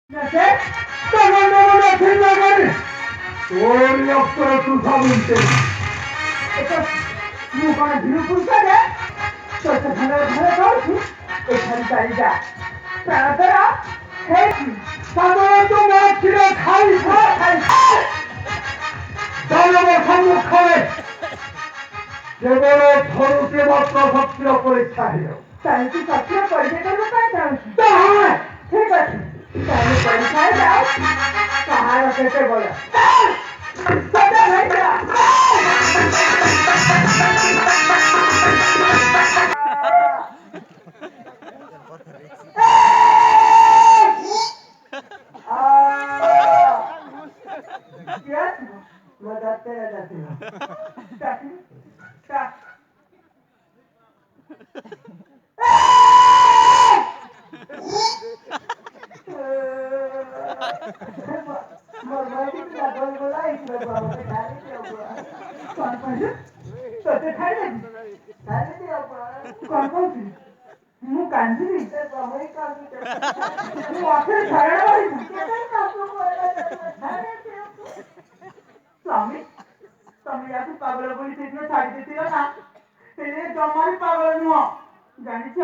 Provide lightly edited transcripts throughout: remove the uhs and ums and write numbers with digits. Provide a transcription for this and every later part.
Nece? Tamam, filmleri. Doğru yaptıra tutamın seni. Muka gülüpünse de, söze kanara kalsın, eşari da. Taratara, hey, sabah তোমার ছিল খাইছা খাইছা জনগণ মুখে কেবল ধরুতে মাত্র সক্রিয় পরীক্ষা হল তাই কি সক্রিয় পরীক্ষা করবো তাই ঠিক আছে তাহলে পরীক্ষায় যাও কাহার অপেক্ষা বলো Yes, madatte latino. Taki, tak. Mormai la gol bola isme babu ke khali diya hua. Kaun kaun? Tote khali nahi? Khali diya hua. Kaun kaun si? Mu kanji nahi? Babu hi kanji diya. Mu akhir khaya nahi? Kya kaun bola? Khali diya hua. Swami, ତମେ ୟାକୁ ପାଗଳ ବୋଲି ସେଇଦିନ ଛାଡ଼ି ଦେଇଥିଲ ନା ହେଲେ ଜମା ବି ପାଗଳ ନୁହଁ ଜାଣିଛ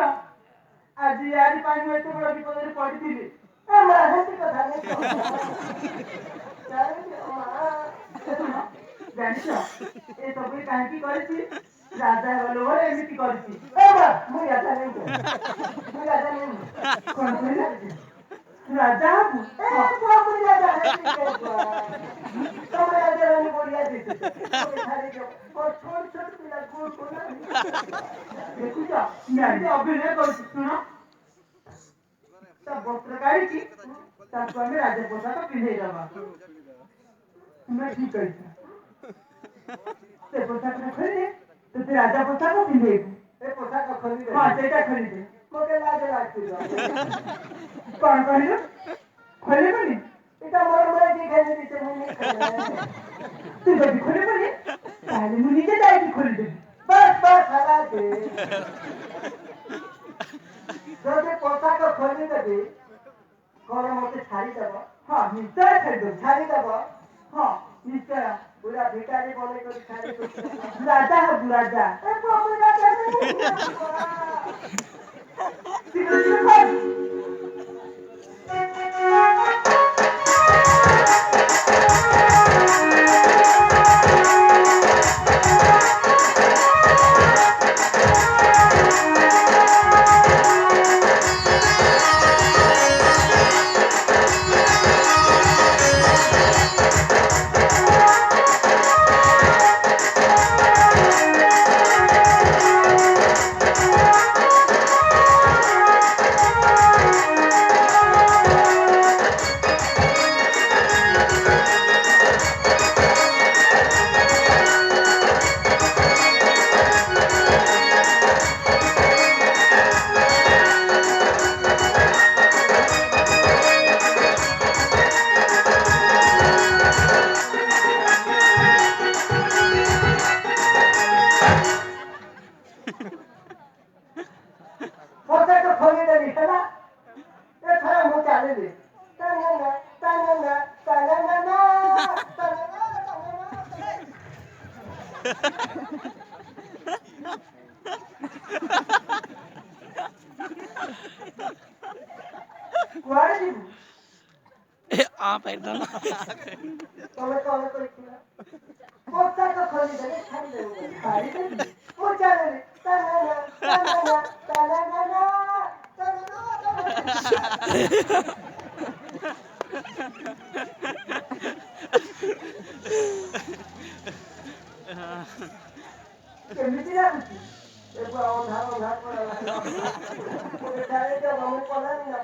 ଆଜି ୟାରି ପାଇଁ ମୁଁ ଏତେ ବଡ଼ ବିପଦରେ ପଡ଼ିଥିଲି ଜାଣିଛ ଏସବୁ କାହିଁକି କରିଛି ରାଜା ହେବା ଲୋଭରେ ଏମିତି କରିଛି ମୁଁ ରାଜା ନେଇ କଣ କହିଲା ରାଜା ହବୁ ତମେ ରାଜା ରାଣୀ ବଢିଆ ଦେଇଛ ଦେଖୁଛ ମ୍ୟାଡି ଅଭିନୟ କରୁଛି ଶୁଣ ତା ବସ୍ତ୍ର କାଢିକି ତାକୁ ଆମେ ରାଜା ପୋଷାକ ପିନ୍ଧେଇ ଦବା ତୁମେ ଠିକ କହିଛ ସେ ପୋଷାକଟା ଖୋଲିଲେ ତତେ ରାଜା ପୋଷାକ ପିନ୍ଧେଇବୁ ଏ ପୋଷାକ ଖୋଲିଦେ ହଁ ସେଇଟା ଖୋଲିଦେ ମୋତେ ଲାଜ ଲାଗୁଛି କଣ କହିଲୁ ଖୋଲିବନି ଏଟା ମୋର କି ଖାଲି ଦିତେ ମୁଁ ତୁ ଯଦି ଖୋଲିବନି ତାହେଲେ ମୁଁ ନିଜେ ଯାଇକି ଖୋଲିଦେବି ବାସ୍ ବାସ୍ ହେଲା ଦେ ଯଦି ପୋଷାକ ଖୋଲିଦେବି କଣ ମୋତେ ଛାଡ଼ିଦେବ ହଁ ନିଶ୍ଚୟ ଛାଡ଼ିଦେବ ହଁ ନିଶ୍ଚୟ ପୁରା ଭିକାରୀ ବନେଇ କରି ଛାଡ଼ିଦେବି ରାଜା ହବୁ ରାଜା ପୋଷାକ ଖୋଲିଦେବି ହେଲା ଏଥର ମୁଁ ଚାଲିଲି କୁଆଡ଼େ ଯିବୁ ତମେ କଣ କରିଥିଲ ପୋଷାକ ଖୋଲିଦେବି ଛାଡ଼ିଦେବି ମୁଁ ଚାଲିଲି କେମିତି ଲାଗୁଛି ଏବେ ଅଧା ଅଧା ପଡିଲା ମୁଁ ପଲାନି ନା